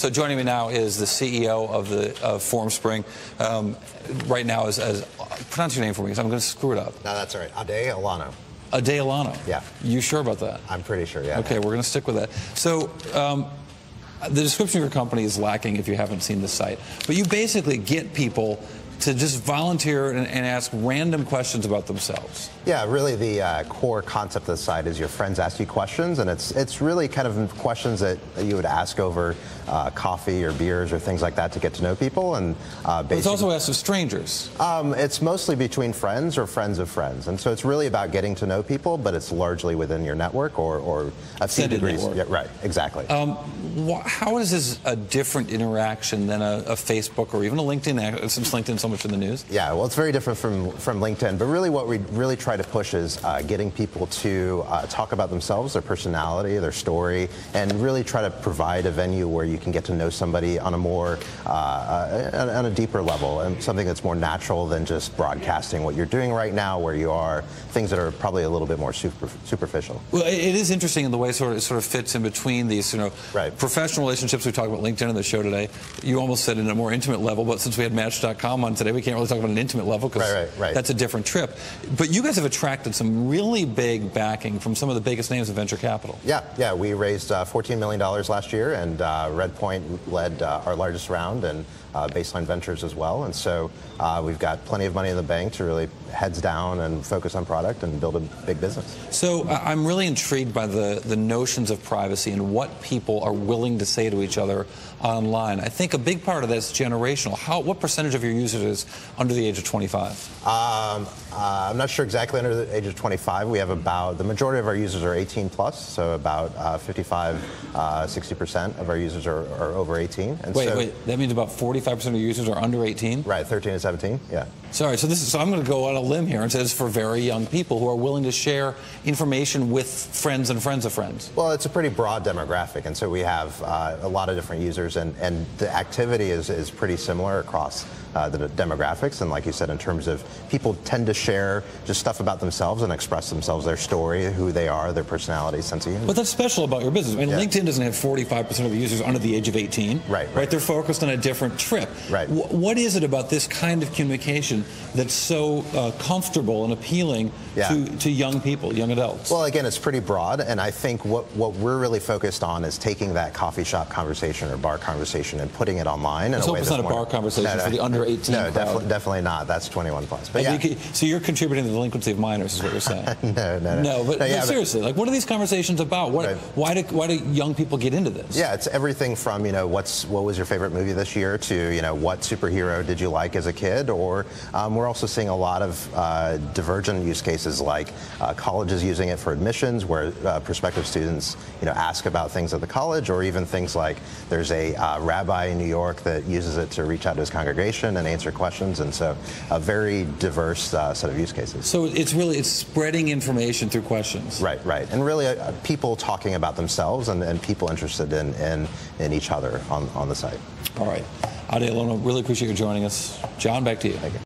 So joining me now is the CEO of Formspring. Right now, pronounce your name for me because I'm going to screw it up. No, that's all right. Ade Olonoh. Ade Olonoh. Yeah. You sure about that? I'm pretty sure, yeah. Okay, we're going to stick with that. So the description of your company is lacking if you haven't seen the site. But you basically get people to just volunteer and ask random questions about themselves. Yeah, really the core concept of the site is your friends ask you questions, and it's really kind of questions that you would ask over coffee or beers or things like that to get to know people. And it's also asked of strangers. It's mostly between friends or friends of friends, and so it's really about getting to know people, but it's largely within your network or a few degrees. Yeah, right, exactly. How is this a different interaction than a Facebook or even a LinkedIn, since LinkedIn's so much in the news? Yeah, well, it's very different from LinkedIn, but really what we really try to push is getting people to talk about themselves, their personality, their story, and really try to provide a venue where you can get to know somebody on a more, on a deeper level, and something that's more natural than just broadcasting what you're doing right now, where you are, things that are probably a little bit more superficial. Well, it is interesting in the way it sort of fits in between these, right. Professional relationships. We talked about LinkedIn in the show today. You almost said in a more intimate level, but since we had Match.com on today, we can't really talk about an intimate level because right. That's a different trip. But you guys have attracted some really big backing from some of the biggest names in venture capital. Yeah, we raised $14 million last year, and Redpoint led our largest round, and Baseline Ventures as well. And so we've got plenty of money in the bank to really heads down and focus on product and build a big business. So I'm really intrigued by the notions of privacy and what people are willing to say to each other online. I think a big part of that is generational. What percentage of your users is under the age of 25? I'm not sure exactly under the age of 25. We have the majority of our users are 18 plus, so about 55, 60% of our users are over 18. And wait, that means about 45% of your users are under 18? Right, 13 to 17, yeah. Sorry, so I'm going to go on a limb here and say it's for very young people who are willing to share information with friends and friends of friends. Well, it's a pretty broad demographic, and so we have a lot of different users, and the activity is pretty similar across the demographics. And like you said, in terms of people tend to share just stuff about themselves and express themselves, their story, who they are, their personality, sense of humor. But that's special about your business. I mean, LinkedIn doesn't have 45% of users under the age of 18. Right. They're focused on a different trip. Right. What is it about this kind of communication that's so comfortable and appealing to young people, young adults? Well, again, it's pretty broad, and I think what we're really focused on is taking that coffee shop conversation or bar conversation and putting it online. Let's hope it's not a bar conversation for the under 18 No, crowd. definitely not. That's 21 plus. But yeah. So you're contributing to the delinquency of minors, is what you're saying? No, but seriously, like, what are these conversations about? Why do young people get into this? Yeah, it's everything from what was your favorite movie this year to what superhero did you like as a kid, or we're also seeing a lot of divergent use cases like colleges using it for admissions, where prospective students ask about things at the college, or even things like there's a rabbi in New York that uses it to reach out to his congregation and answer questions, and so a very diverse set of use cases. So it's spreading information through questions. Right, and really people talking about themselves and people interested in each other on the site. All right. Ade Olonoh, really appreciate you joining us. John, back to you. Thank you.